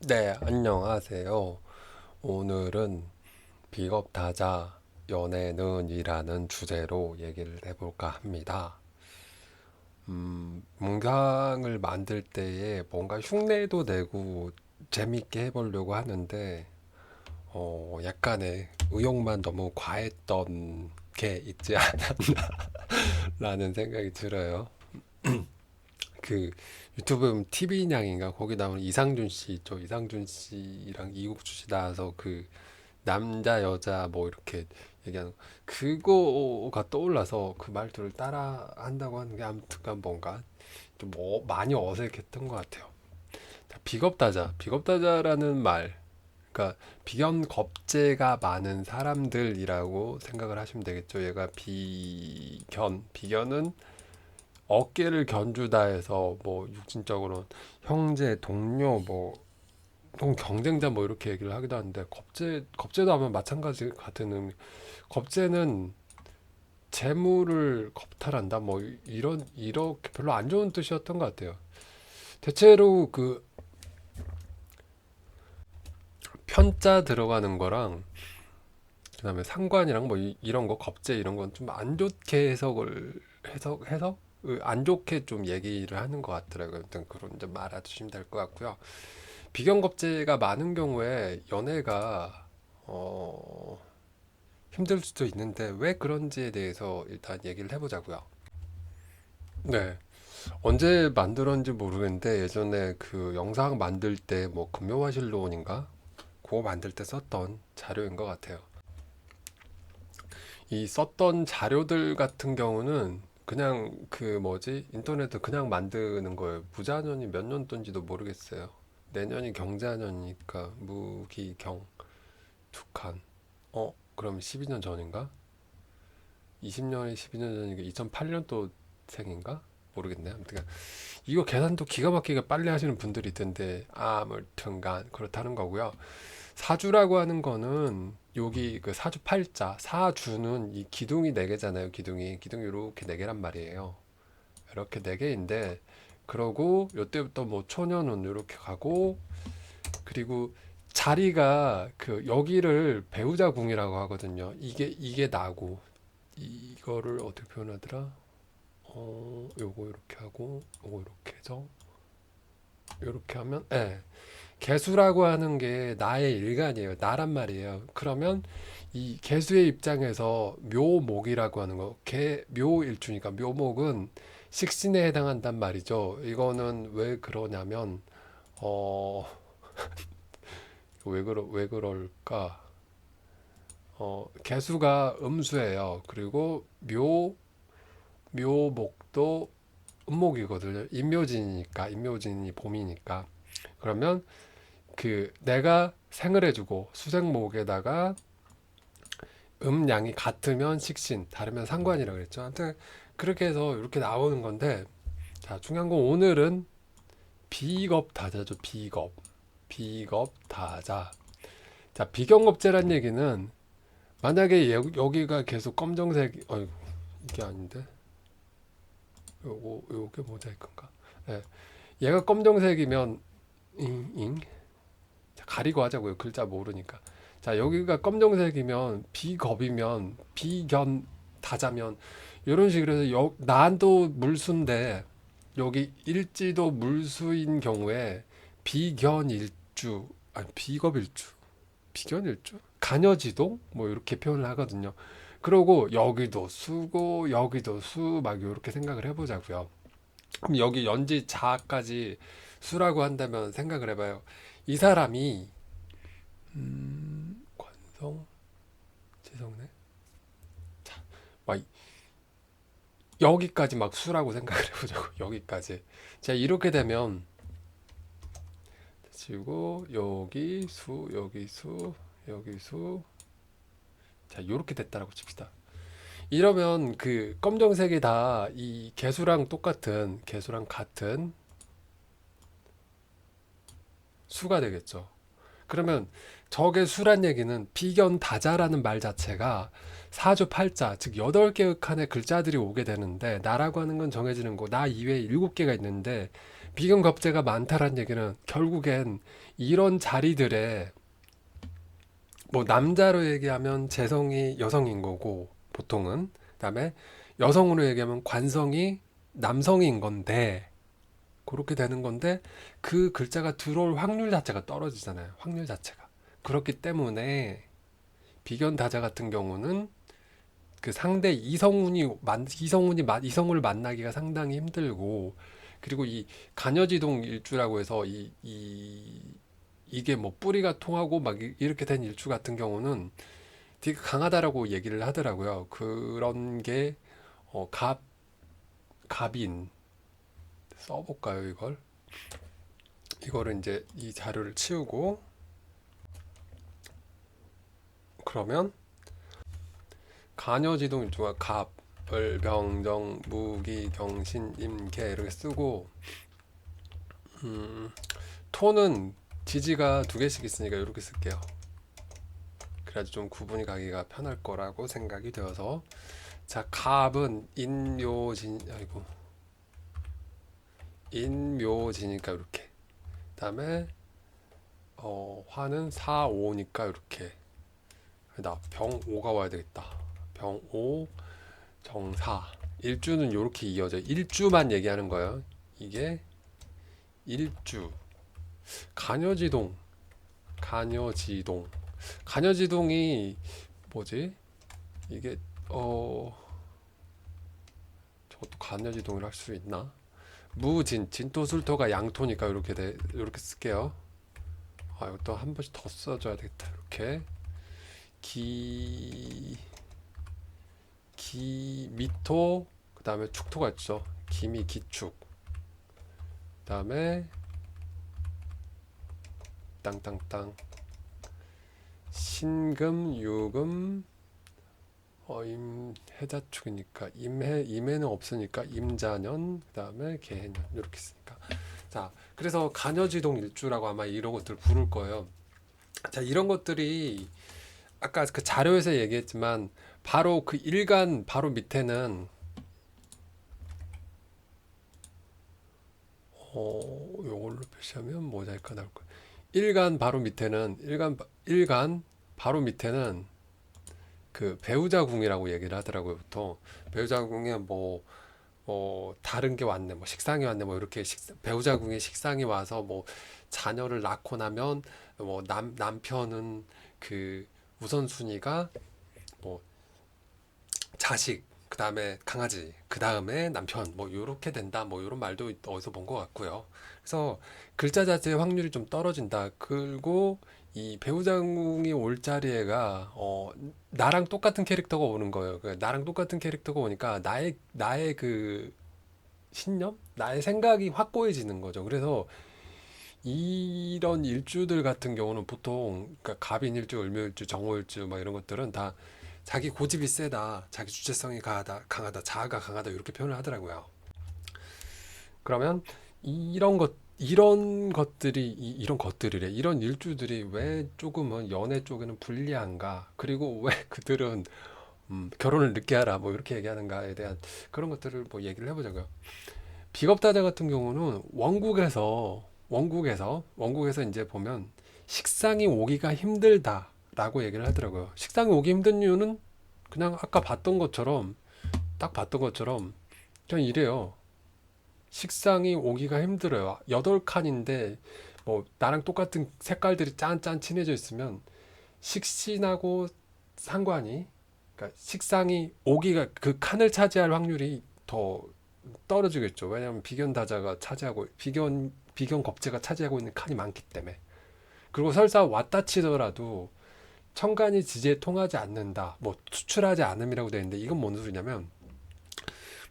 네, 안녕하세요. 오늘은 비겁다자 연애는이라는 주제로 얘기를 해볼까 합니다. 문장을 만들 때에 뭔가 흉내도 내고 재밌게 해보려고 하는데, 약간의 의욕만 너무 과했던 게 있지 않았나라는 생각이 들어요. 그 유튜브 TV냥인가 거기 나오는 이상준 씨 있죠. 이상준 씨랑 이국주 씨 나와서 그 남자 여자 뭐 이렇게 얘기하는 그거가 떠올라서 그 말투를 따라 한다고 하는 게 아무튼 뭔가 좀 많이 어색했던 것 같아요. 자, 비겁다자라는 말, 그러니까 비견겁제가 많은 사람들이라고 생각을 하시면 되겠죠. 얘가 비견은 어깨를 견주다 해서 뭐 육신적으로 형제, 동료, 뭐 혹은 경쟁자 뭐 이렇게 얘기를 하기도 하는데 겁제도 아마 마찬가지 같은 겁제는 재물을 겁탈한다 뭐 이런 이렇게 별로 안 좋은 뜻이었던 것 같아요. 대체로 그 편자 들어가는 거랑 그다음에 상관이랑 뭐 이런 거 겁제 이런 건 좀 안 좋게 해석 안 좋게 좀 얘기를 하는 것 같더라고요. 아무튼 그런 좀 알아두시면 될 것 같고요. 비경겁제가 많은 경우에 연애가 힘들 수도 있는데 왜 그런지에 대해서 일단 얘기를 해보자고요. 네. 언제 만들었는지 모르겠는데 예전에 그 영상 만들 때 뭐 금요화실론인가? 그거 만들 때 썼던 자료인 것 같아요. 이 썼던 자료들 같은 경우는 그냥 그 뭐지? 인터넷에 그냥 만드는 거예요. 무자년이 몇 년도인지도 모르겠어요. 내년이 경자년이니까 무기경 두 칸. 그럼 12년 전인가? 20년에 12년 전이니까 2008년도 생인가? 모르겠네. 아무튼 이거 계산도 기가 막히게 빨리 하시는 분들이 있던데 아무튼간 그렇다는 거고요. 사주라고 하는 거는 여기 그 사주 팔자 사주는 이 기둥이 네 개잖아요. 기둥이 이렇게 네 개란 말이에요. 이렇게 네 개인데 그러고 요때부터 뭐 초년운 이렇게 가고 그리고 자리가 그 여기를 배우자 궁이라고 하거든요. 이게 나고 이거를 어떻게 표현하더라? 요거 이렇게 하고 요거 이렇게 해서 이렇게 하면 개수라고 하는 게 나의 일간이에요. 나란 말이에요. 그러면 이 개수의 입장에서 묘목이라고 하는 거, 묘일주니까 묘목은 식신에 해당한단 말이죠. 이거는 왜 그러냐면 어, 왜 그럴까? 개수가 음수예요. 그리고 묘목도 음목이거든요. 인묘진이 봄이니까. 그러면 그 내가 생을 해주고 수생목에다가 음양이 같으면 식신, 다르면 상관이라고 그랬죠. 아무튼 그렇게 해서 이렇게 나오는 건데, 자, 중요한 건 오늘은 비겁다자죠. 비겁다자. 자, 비경겁제란 얘기는 만약에 여기가 계속 검정색, 이게 아닌데, 요게 모자이크인가? 예, 얘가 검정색이면 잉 자, 가리고 하자고요. 글자 모르니까. 자, 여기가 검정색이면 비겁이면 비견 다자면 이런 식으로 해서 난도 물수인데 여기 일지도 물수인 경우에 비견일주 아니 비견일주 간여지동 뭐 이렇게 표현을 하거든요. 그러고 여기도 수고 여기도 수 막 이렇게 생각을 해보자고요. 그럼 여기 연지 자까지 수라고 한다면 생각을 해봐요. 이 사람이 관성 지성네 막 여기까지 막 수라고 생각을 해보자고. 여기까지 자 이렇게 되면 지고 여기 수 자 이렇게 됐다라고 칩시다. 이러면 그 검정색이 다 이 개수랑 같은 수가 되겠죠. 그러면 적의 수란 얘기는 비견다자라는 말 자체가 사주팔자, 즉 8개의 칸의 글자들이 오게 되는데 나라고 하는 건 정해지는 거, 나 이외에 7개가 있는데 비견겁제가 많다란 얘기는 결국엔 이런 자리들에 뭐 남자로 얘기하면 재성이 여성인 거고 보통은 그다음에 여성으로 얘기하면 관성이 남성인 건데 그렇게 되는 건데 그 글자가 들어올 확률 자체가 떨어지잖아요. 확률 자체가. 그렇기 때문에 비견 다자 같은 경우는 그 상대 이성을 만나기가 상당히 힘들고 그리고 이 간여지동 일주라고 해서 이게 뭐 뿌리가 통하고 막 이렇게 된 일주 같은 경우는 되게 강하다라고 얘기를 하더라고요. 그런 게 갑 갑인 써볼까요, 이걸? 이거를 이제 이 자료를 치우고 그러면 간여지동 일주가 갑, 을, 병정, 무기, 경신, 임계 이렇게 쓰고 토는 지지가 두 개씩 있으니까 이렇게 쓸게요. 그래야지 좀 구분이 가기가 편할 거라고 생각이 되어서 자 갑은 인묘지니까 이렇게 그다음에 화는 사오니까 이렇게 나 병오가 와야 되겠다. 병오 정사 일주는 이렇게 이어져 일주만 얘기하는 거예요. 이게 일주 간여지동 간여지동 간여지동이 뭐지? 이게 저것도 간여지동이라 할 수 있나? 무진 진토술토가 양토니까 이렇게 쓸게요. 아 이것도 한 번씩 더 써줘야 되겠다. 이렇게 기 기미토 그 다음에 축토가 있죠. 기미 기축 그 다음에 땅땅땅 신금 유금 임해자축이니까 임해는 없으니까 임자년 그 다음에 개해년 이렇게 쓰니까 자 그래서 간여지동 일주라고 아마 이런 것들 부를 거예요. 자 이런 것들이 아까 그 자료에서 얘기했지만 바로 그 일간 바로 밑에는 요걸로 표시하면 모자이크가 나올 거예요. 일간 바로 밑에는 일간 바로 밑에는 그 배우자궁이라고 얘기를 하더라고요. 보통 배우자궁에 다른 게 왔네, 뭐 식상이 왔네, 뭐 이렇게 배우자궁에 식상이 와서 뭐 자녀를 낳고 나면 뭐 남편은 그 우선순위가 뭐 자식, 그 다음에 강아지, 그 다음에 남편, 뭐 요렇게 된다, 뭐 요런 말도 어디서 본 것 같고요. 그래서 글자 자체의 확률이 좀 떨어진다. 그리고 이 배우자궁이 올 자리에가 나랑 똑같은 캐릭터가 오는 거예요. 나랑 똑같은 캐릭터가 오니까 나의 그 신념, 나의 생각이 확고해지는 거죠. 그래서 이런 일주들 같은 경우는 보통 그러니까 갑인일주, 을묘일주, 정오일주 막 이런 것들은 다 자기 고집이 세다, 자기 주체성이 강하다, 자아가 강하다 이렇게 표현을 하더라고요. 그러면 이런 것들이 이런 것들이래, 이런 일주들이 왜 조금은 연애 쪽에는 불리한가? 그리고 왜 그들은 결혼을 늦게 하라, 뭐 이렇게 얘기하는가에 대한 그런 것들을 뭐 얘기를 해보자고요. 비겁다자 같은 경우는 원국에서 이제 보면 식상이 오기가 힘들다라고 얘기를 하더라고요. 식상이 오기 힘든 이유는 그냥 아까 딱 봤던 것처럼 그냥 이래요. 식상이 오기가 힘들어요. 8칸인데 뭐 나랑 똑같은 색깔들이 짠짠 칠해져 있으면 식신하고 상관이 그러니까 식상이 오기가 그 칸을 차지할 확률이 더 떨어지겠죠. 왜냐하면 비견다자가 차지하고 비견겁제가 차지하고 있는 칸이 많기 때문에. 그리고 설사 왔다 치더라도 천간이 지지에 통하지 않는다. 뭐 수출하지 않음이라고 되어 있는데 이건 뭔 소리냐면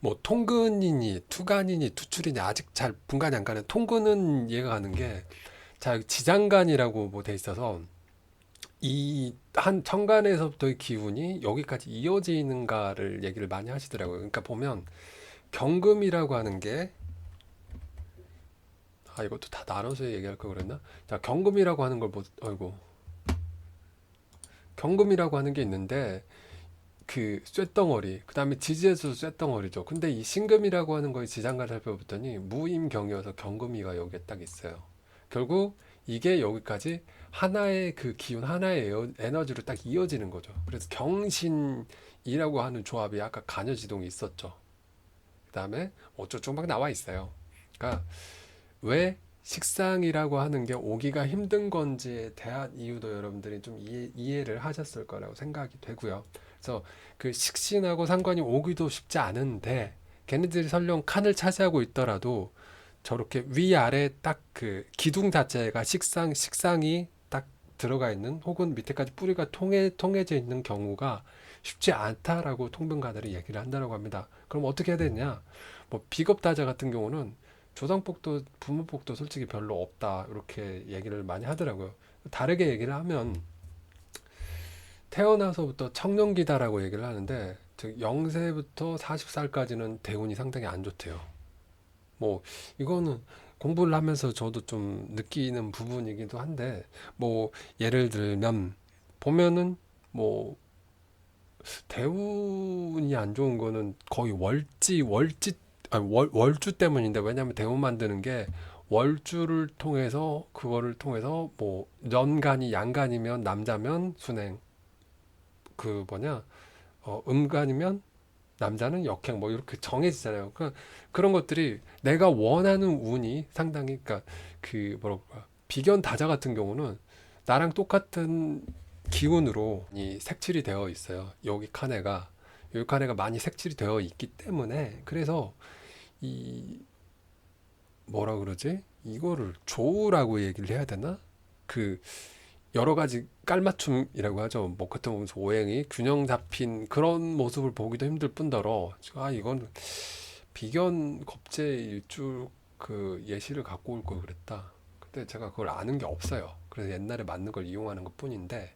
뭐 통근이니 투간이니 투출이니 아직 잘 분간이 안 가는 통근은 이해가 가는 게 자 지장간이라고 뭐 돼 있어서 이 한 천간에서부터의 기운이 여기까지 이어지는가를 얘기를 많이 하시더라고요. 그러니까 보면 경금이라고 하는 게 이것도 다 나눠서 얘기할 걸 그랬나? 자 경금이라고 하는 걸 뭐, 아이고 경금이라고 하는 게 있는데 그 쇳덩어리, 그 다음에 지지에서 쇳덩어리죠. 근데 이 신금이라고 하는 거의 지장간 살펴봤더니 무임경이어서 경금이가 여기에 딱 있어요. 결국 이게 여기까지 하나의 그 기운, 하나의 에너지로 딱 이어지는 거죠. 그래서 경신이라고 하는 조합이 아까 간여지동이 있었죠. 그 다음에 어쩌고 막 나와 있어요. 그러니까 왜 식상이라고 하는 게 오기가 힘든 건지에 대한 이유도 여러분들이 좀 이해를 하셨을 거라고 생각이 되고요. 그래서 그 식신하고 상관이 오기도 쉽지 않은데 걔네들이 설령 칸을 차지하고 있더라도 저렇게 위아래 딱 그 기둥 자체가 식상이 딱 들어가 있는 혹은 밑에까지 뿌리가 통해져 있는 경우가 쉽지 않다라고 통변가들이 얘기를 한다고 합니다. 그럼 어떻게 해야 되냐? 뭐 비겁다자 같은 경우는 조상복도 부모복도 솔직히 별로 없다 이렇게 얘기를 많이 하더라고요. 다르게 얘기를 하면 태어나서부터 청년기다라고 얘기를 하는데 즉 0세부터 40살까지는 대운이 상당히 안 좋대요. 뭐 이거는 공부를 하면서 저도 좀 느끼는 부분이기도 한데 뭐 예를 들면 보면은 뭐 대운이 안 좋은 거는 거의 월지 아니 월주 때문인데 왜냐면 대운 만드는 게 월주를 통해서 그거를 통해서 뭐 년간이 양간이면 남자면 순행 그 뭐냐 음간이면 남자는 역행 뭐 이렇게 정해지잖아요. 그런 것들이 내가 원하는 운이 상당히 그러니까 그 뭐랄까 비견 다자 같은 경우는 나랑 똑같은 기운으로 이 색칠이 되어 있어요. 여기 칸에가 많이 색칠이 되어 있기 때문에 그래서 이 뭐라 그러지? 이거를 조우라고 얘기를 해야 되나? 그 여러 가지 깔맞춤이라고 하죠. 뭐 그때 보면서 오행이 균형 잡힌 그런 모습을 보기도 힘들 뿐더러 아 이건 비견 겁제 일주 그 예시를 갖고 올 걸 그랬다. 근데 제가 그걸 아는 게 없어요. 그래서 옛날에 맞는 걸 이용하는 것 뿐인데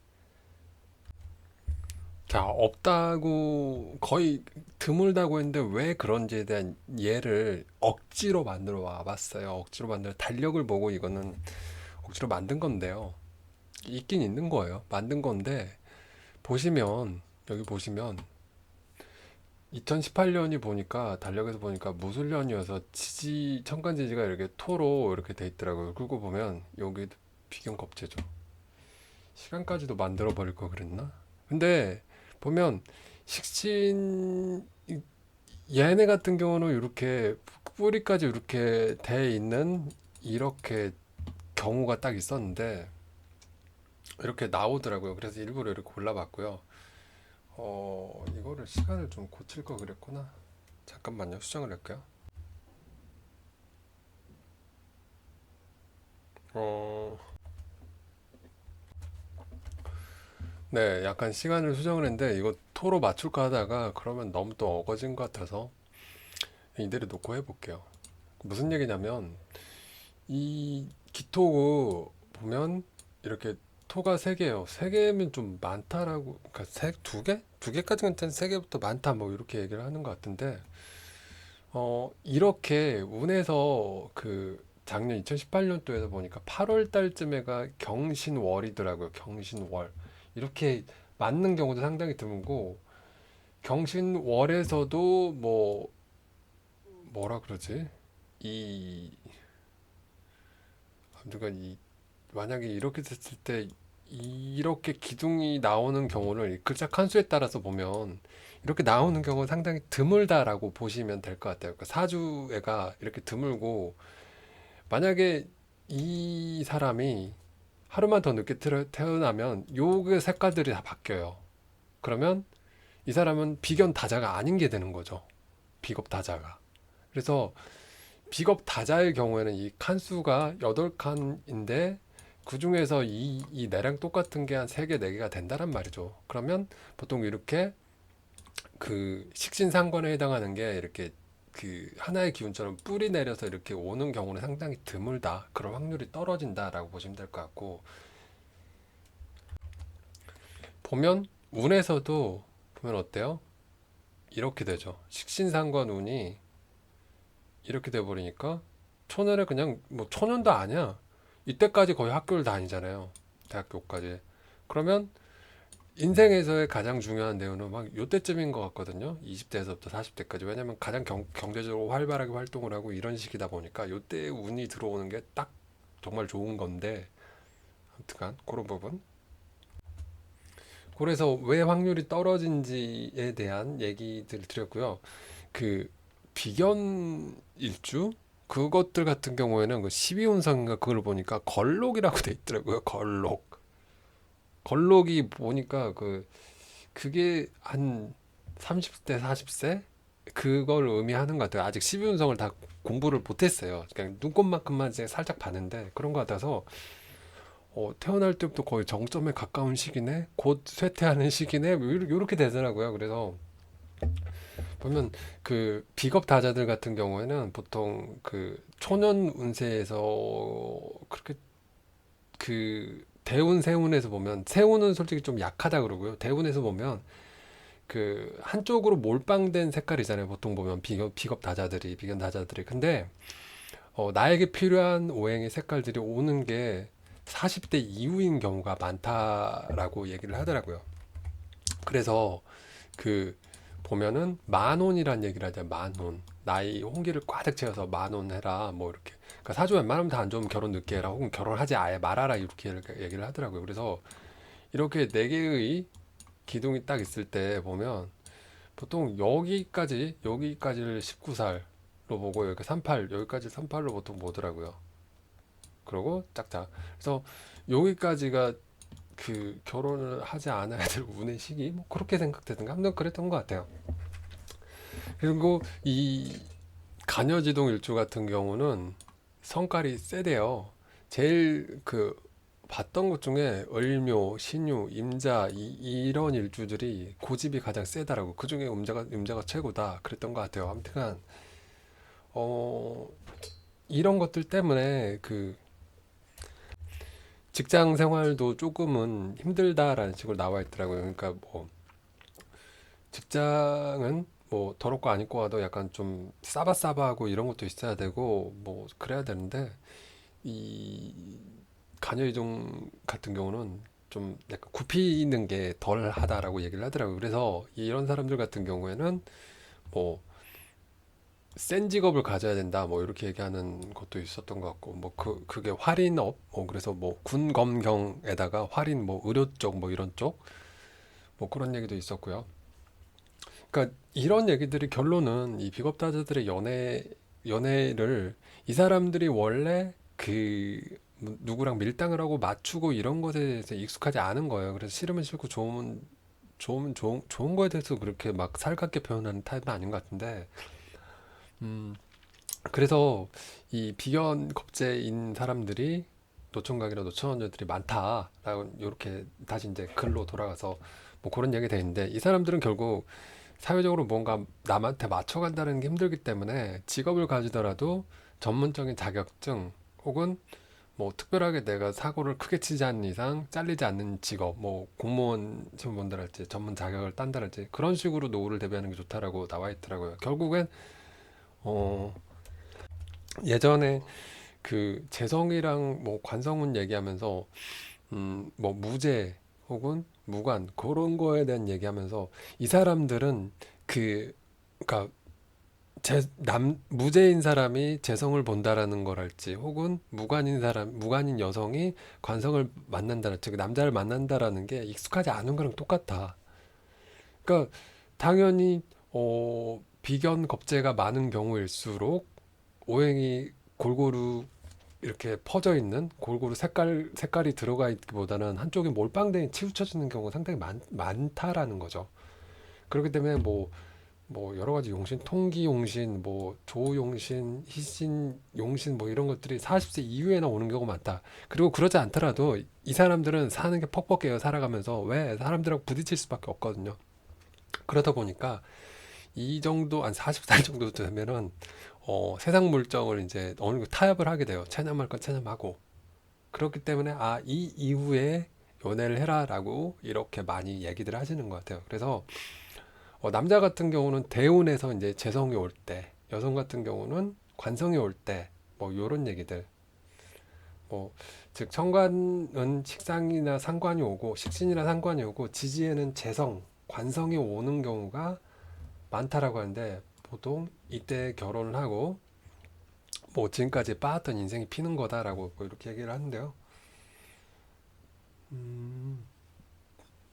자 없다고 거의 드물다고 했는데 왜 그런지에 대한 예를 억지로 만들어 와봤어요. 억지로 만들어 달력을 보고 이거는 억지로 만든 건데요. 있긴 있는 거예요. 만든 건데 보시면 여기 보시면 2018년이 보니까 달력에서 보니까 무술년이어서 지지 천간지지가 이렇게 토로 이렇게 돼 있더라고요. 그리고 보면 여기 비견 겁재죠. 시간까지도 만들어 버릴 거 그랬나? 근데 보면 식신 얘네 같은 경우는 이렇게 뿌리까지 이렇게 돼 있는 이렇게 경우가 딱 있었는데 이렇게 나오더라고요. 그래서 일부러 이렇게 골라봤고요. 이거를 시간을 좀 고칠 거 그랬구나. 잠깐만요. 수정을 할게요. 어, 네, 약간 시간을 수정을 했는데 이거 토로 맞출까 하다가 그러면 너무 또 어거진 것 같아서 이대로 놓고 해볼게요. 무슨 얘기냐면 이 기토 보면 이렇게 토가 세 개예요. 세 개면 좀 많다라고, 그러니까 두 개? 두 개까지는 세 개부터 많다 뭐 이렇게 얘기를 하는 것 같은데 이렇게 운에서 그 작년 2018년도에서 보니까 8월 달쯤에가 경신월이더라고요. 경신월. 이렇게 맞는 경우도 상당히 드물고, 경신월에서도 뭐, 뭐라 그러지? 이, 아무튼 만약에 이렇게 됐을 때, 이렇게 기둥이 나오는 경우를 이 글자 칸수에 따라서 보면, 이렇게 나오는 경우는 상당히 드물다라고 보시면 될 것 같아요. 그러니까 사주애가 이렇게 드물고, 만약에 이 사람이 하루만 더 늦게 태어나면 요게 색깔들이 다 바뀌어요. 그러면 이 사람은 비견 다자가 아닌 게 되는 거죠. 비겁 다자가. 그래서 비겁 다자의 경우에는 이 칸수가 8칸인데 그 중에서 이 내랑 똑같은 게 한 3개, 4개가 된다란 말이죠. 그러면 보통 이렇게 그 식신상관에 해당하는 게 이렇게 그 하나의 기운처럼 뿌리 내려서 이렇게 오는 경우는 상당히 드물다. 그런 확률이 떨어진다라고 보시면 될 것 같고 보면 운에서도 보면 어때요? 이렇게 되죠. 식신상관 운이 이렇게 돼 버리니까 초년에 그냥 뭐 초년도 아니야. 이때까지 거의 학교를 다니잖아요. 대학교까지. 그러면 인생에서의 가장 중요한 내용은 막 요때쯤인 것 같거든요. 20대에서부터 40대까지. 왜냐면 가장 경제적으로 활발하게 활동을 하고 이런 시기다 보니까 요때 운이 들어오는 게 딱 정말 좋은 건데, 아무튼간 그런 부분. 그래서 왜 확률이 떨어진지에 대한 얘기들 드렸고요. 그 비견 일주 그것들 같은 경우에는 그 12운상인가 그걸 보니까 걸록이라고 돼 있더라고요. 걸록. 걸록이 보니까 그게 한 30대 40세 그걸 의미하는 것 같아요. 아직 12운성을 다 공부를 못했어요. 그냥 눈곱만큼만 이제 살짝 봤는데 그런 것 같아서 태어날 때부터 거의 정점에 가까운 시기네, 곧 쇠퇴하는 시기네, 뭐 이렇게 되더라고요. 그래서 보면 그 비겁 다자들 같은 경우에는 보통 그 초년 운세에서 그렇게 그 대운 세운에서 보면 세운은 솔직히 좀 약하다 그러고요. 대운에서 보면 그 한쪽으로 몰빵된 색깔이잖아요. 보통 보면 비겁 다자들이 비견 다자들이. 근데 나에게 필요한 오행의 색깔들이 오는 게 40대 이후인 경우가 많다라고 얘기를 하더라고요. 그래서 그 보면은 만혼이란 얘기를 하죠. 만혼. 나이 홍기를 꽉 채워서 만혼 해라. 뭐 이렇게. 그러니까 사주 웬만하면 다 안 좋으면 결혼 늦게 해라. 혹은 결혼하지 아예 말아라. 이렇게 얘기를 하더라고요. 그래서 이렇게 네 개의 기둥이 딱 있을 때 보면 보통 여기까지를 19살로 보고 여기 38 여기까지 38로 보통 보더라고요. 그러고 짝짝. 그래서 여기까지가 그 결혼을 하지 않아야 될 운의 시기 뭐 그렇게 생각되든가 아무튼 그랬던 것 같아요. 그리고 이 간여지동 일주 같은 경우는 성깔이 세대요. 제일 그 봤던 것 중에 을묘, 신유, 임자 이런 일주들이 고집이 가장 세다라고. 그 중에 임자가 최고다 그랬던 것 같아요. 아무튼 어 이런 것들 때문에 그 직장 생활도 조금은 힘들다라는 식으로 나와 있더라고요. 그러니까 뭐 직장은 뭐 더럽고 안 입고 와도 약간 좀 싸바싸바하고 이런 것도 있어야 되고 뭐 그래야 되는데 이 간여이종 같은 경우는 좀 약간 굽히는 게 덜 하다라고 얘기를 하더라고요. 그래서 이런 사람들 같은 경우에는 뭐 센 직업을 가져야 된다 뭐 이렇게 얘기하는 것도 있었던 것 같고 뭐 그게 활인업 뭐 그래서 뭐 군검경에다가 활인 뭐 의료 쪽 뭐 이런 쪽 뭐 그런 얘기도 있었고요. 그러니까 이런 얘기들이 결론은 이 비겁다자들의 연애를 이 사람들이 원래 누구랑 밀당을 하고 맞추고 이런 것에 대해서 익숙하지 않은 거예요. 그래서 싫으면 싫고 좋으면 좋은 거에 대해서 그렇게 막 살갑게 표현하는 타입은 아닌 것 같은데, 음, 그래서 이 비견 겁제인 사람들이 노총각이나 노처녀들이 많다라고 이렇게 다시 이제 글로 돌아가서 뭐 그런 얘기 돼 있는데 이 사람들은 결국 사회적으로 뭔가 남한테 맞춰간다는 게 힘들기 때문에 직업을 가지더라도 전문적인 자격증 혹은 뭐 특별하게 내가 사고를 크게 치지 않는 이상 잘리지 않는 직업, 뭐 공무원 시험본다랄지 전문 자격을 딴다랄지 그런 식으로 노후를 대비하는 게 좋다라고 나와 있더라고요. 결국엔 어 예전에 그 재성이랑 뭐 관성운 얘기하면서 뭐 무죄 혹은 무관 그런 거에 대한 얘기하면서 이 사람들은 그 그러니까 무죄인 사람이 재성을 본다라는 걸할지 혹은 무관인 여성이 관성을 만난다랄지 그 남자를 만난다라는 게 익숙하지 않은 거랑 똑같아. 그러니까 당연히 비견 겁재가 많은 경우일수록 오행이 골고루 이렇게 퍼져 있는 골고루 색깔이 들어가 있기보다는 한쪽이 몰빵되어 치우쳐지는 경우가 상당히 많다라는 거죠. 그렇기 때문에 뭐 여러 가지 용신, 통기 용신, 뭐 조용신, 희신 용신 뭐 이런 것들이 40세 이후에나 오는 경우가 많다. 그리고 그러지 않더라도 이 사람들은 사는 게 퍽퍽해요. 살아가면서 왜 사람들하고 부딪힐 수밖에 없거든요. 그러다 보니까 이 정도 한 40살 정도 되면은 세상 물정을 이제 어느 정도 타협을 하게 돼요. 체념할 건 체념하고. 그렇기 때문에 이 이후에 연애를 해라라고 이렇게 많이 얘기들 하시는 것 같아요. 그래서 남자 같은 경우는 대운에서 이제 재성이 올 때, 여성 같은 경우는 관성이 올 때, 뭐 요런 얘기들. 뭐, 즉 천간은 식상이나 상관이 오고 식신이나 상관이 오고 지지에는 재성, 관성이 오는 경우가 많다라고 하는데 보통 이때 결혼을 하고 뭐 지금까지 빠았던 인생이 피는 거다라고 뭐 이렇게 얘기를 하는데요. 음,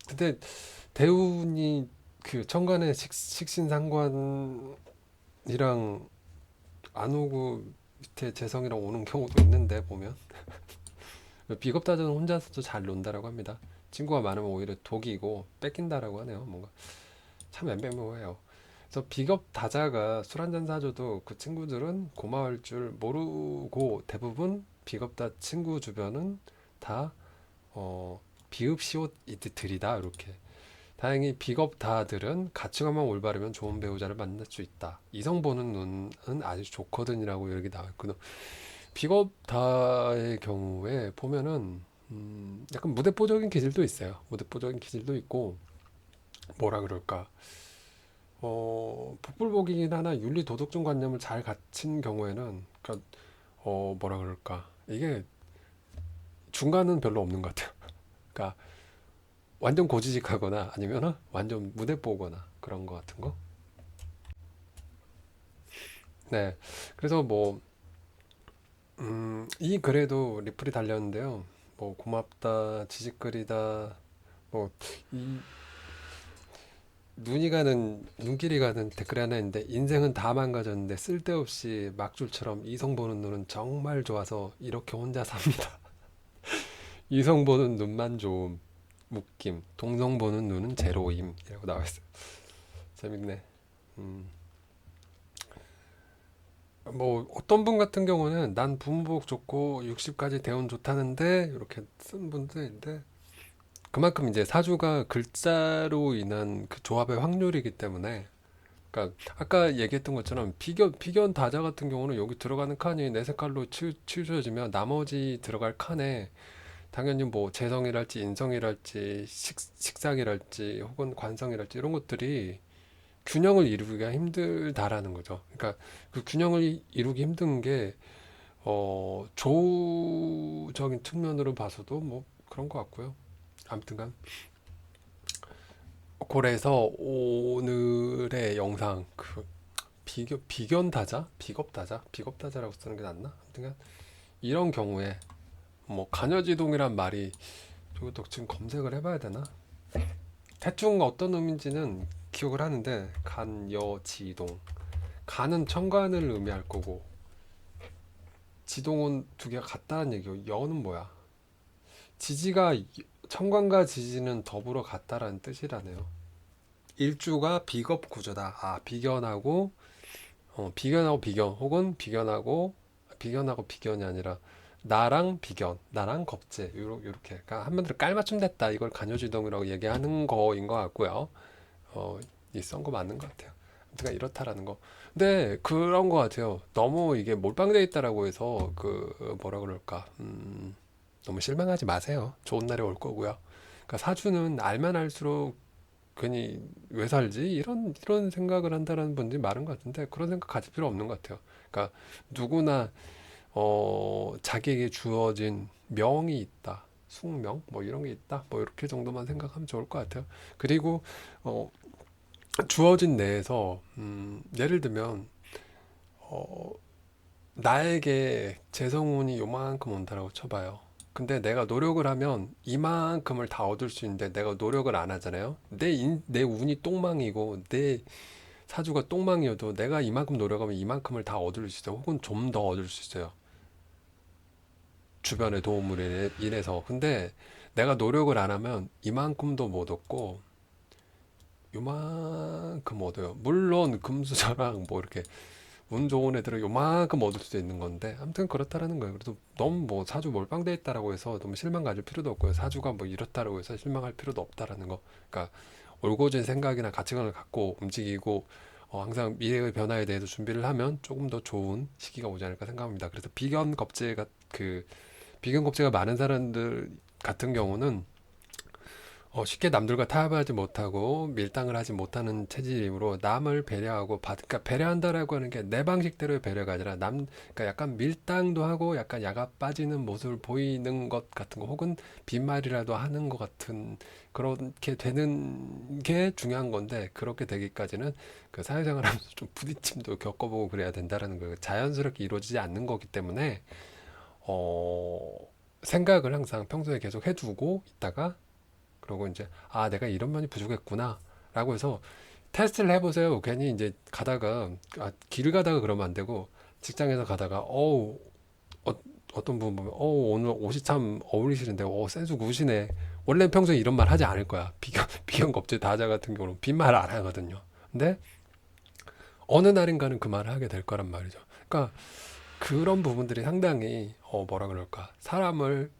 근데 대운이 그 천간의 식신상관이랑 안 오고 밑에 재성이랑 오는 경우도 있는데 보면 비겁다자는 혼자서도 잘 논다라고 합니다. 친구가 많으면 오히려 독이고 뺏긴다라고 하네요. 뭔가 참 애매모호해요. 그래서 비겁다자가 술 한잔 사줘도 그 친구들은 고마울 줄 모르고 대부분 비겁다 친구 주변은 다 비읍시옷들이다 이렇게. 다행히 비겁다들은 가치관만 올바르면 좋은 배우자를 만날 수 있다. 이성 보는 눈은 아주 좋거든이라고 여기 나와 있거든. 비겁다의 경우에 보면은 약간 무대뽀적인 기질도 있어요. 무대뽀적인 기질도 있고 뭐라 그럴까? 복불복이긴 하나 윤리 도덕적 관념을 잘 갖춘 경우에는 그러니까 뭐라 그럴까? 이게 중간은 별로 없는 것 같아요. 그러니까 완전 고지식하거나 아니면은 완전 무대뽀거나 그런 것 같은 거. 네. 그래서 뭐 이 글에도 리플이 달렸는데요. 뭐 고맙다, 지직거리다, 뭐 이 눈이 가는 눈길이 가는 댓글이 하나 있는데 인생은 다 망가졌는데 쓸데없이 막줄처럼 이성 보는 눈은 정말 좋아서 이렇게 혼자 삽니다. 이성 보는 눈만 좋음, 웃김, 동성 보는 눈은 제로임이라고 나와 있어요. 재밌네. 음, 뭐 어떤 분 같은 경우는 난 분복 좋고 60까지 대운 좋다는데 이렇게 쓴 분도 있는데 그만큼 이제 사주가 글자로 인한 그 조합의 확률이기 때문에 그러니까 아까 얘기했던 것처럼 비견 다자 같은 경우는 여기 들어가는 칸이 내 색깔로 치우쳐지면 나머지 들어갈 칸에 당연히 뭐 재성이랄지 인성이랄지 식상이랄지 혹은 관성이랄지 이런 것들이 균형을 이루기가 힘들다라는 거죠. 그러니까 그 균형을 이루기 힘든 게 조적인 측면으로 봐서도 뭐 그런 것 같고요. 아무튼간 그래서 오늘의 영상 그 비견다자, 비겁다자라고 쓰는 게 낫나? 아무튼 이런 경우에 뭐 간여지동이란 말이 저것도 지금 검색을 해봐야 되나? 대충 어떤 의미인지는 기억을 하는데 간여지동 간은 천간을 의미할 거고 지동은 두 개가 같다는 얘기고 여는 뭐야? 지지가 천간과 지지는 더불어 같다라는 뜻이라네요. 일주가 비겁 구조다. 아 비견하고 비견하고 비견 혹은 비견하고 비견이 아니라 나랑 비견, 나랑 겁재 요렇게 그러니까 한마디로 깔맞춤 됐다 이걸 간여지동이라고 얘기하는 거인 것 같고요. 이썬거 맞는 것 같아요. 아무튼 이렇다라는 거. 근데 그런 것 같아요. 너무 이게 몰빵돼 있다라고 해서 그 뭐라 그럴까 너무 실망하지 마세요. 좋은 날이 올 거고요. 그러니까 사주는 알면 알수록 괜히 왜 살지? 이런 생각을 한다라는 분들이 많은 것 같은데 그런 생각 가질 필요 없는 것 같아요. 그러니까 누구나 자기에게 주어진 명이 있다. 숙명 뭐 이런 게 있다. 뭐 이렇게 정도만 생각하면 좋을 것 같아요. 그리고 어, 주어진 내에서 예를 들면 어, 나에게 재성운이 요만큼 온다라고 쳐봐요. 근데 내가 노력을 하면 이만큼을 다 얻을 수 있는데 내가 노력을 안 하잖아요. 내 운이 똥망이고 내 사주가 똥망이어도 내가 이만큼 노력하면 이만큼을 다 얻을 수 있어요. 혹은 좀 더 얻을 수 있어요. 주변의 도움으로 인해서. 근데 내가 노력을 안 하면 이만큼도 못 얻고 요만큼 얻어요. 물론 금수저랑 뭐 이렇게 운 좋은 애들은 요만큼 얻을 수도 있는 건데 아무튼 그렇다라는 거예요. 그래도 너무 뭐 사주 몰빵돼 있다라고 해서 너무 실망 가질 필요도 없고요. 사주가 뭐 이렇다라고 해서 실망할 필요도 없다라는 거. 그러니까 올곧은 생각이나 가치관을 갖고 움직이고 항상 미래의 변화에 대해서 준비를 하면 조금 더 좋은 시기가 오지 않을까 생각합니다. 그래서 비견 겁재가 많은 사람들 같은 경우는 쉽게 남들과 타협하지 못하고 밀당을 하지 못하는 체질이므로 남을 배려하고 그러니까 배려한다라고 하는 게 내 방식대로의 배려가 아니라 그러니까 약간 밀당도 하고 약간 야가 빠지는 모습을 보이는 것 같은 거 혹은 빈말이라도 하는 것 같은 그렇게 되는 게 중요한 건데 그렇게 되기까지는 그 사회생활하면서 좀 부딪힘도 겪어보고 그래야 된다라는 거예요. 자연스럽게 이루어지지 않는 거기 때문에 어, 생각을 항상 평소에 계속 해두고 있다가 그러고 이제 내가 이런 면이 부족했구나 라고 해서 테스트를 해보세요. 괜히 이제 가다가 길을 가다가 그러면 안 되고 직장에서 가다가 어, 어떤 분 보면 오늘 옷이 참 어울리시는데 센스 구시네. 원래는 평소에 이런 말 하지 않을 거야. 비경 겁제 다자 같은 경우는 빈말 안 하거든요. 근데 어느 날인가는 그 말을 하게 될 거란 말이죠. 그러니까 그런 부분들이 상당히 뭐라 그럴까 사람을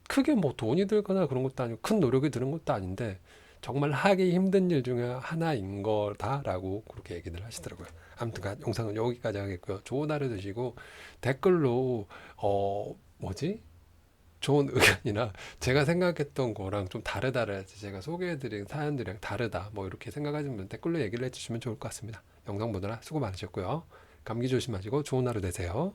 크게 뭐 돈이 들거나 그런 것도 아니고 큰 노력이 드는 것도 아닌데 정말 하기 힘든 일 중에 하나인 거다라고 그렇게 얘기를 하시더라고요. 아무튼 영상은 여기까지 하겠고요. 좋은 하루 되시고 댓글로 뭐지? 좋은 의견이나 제가 생각했던 거랑 좀 다르다랄지 제가 소개해드린 사연들이랑 다르다 뭐 이렇게 생각하시면 댓글로 얘기를 해주시면 좋을 것 같습니다. 영상 보느라 수고 많으셨고요. 감기 조심하시고 좋은 하루 되세요.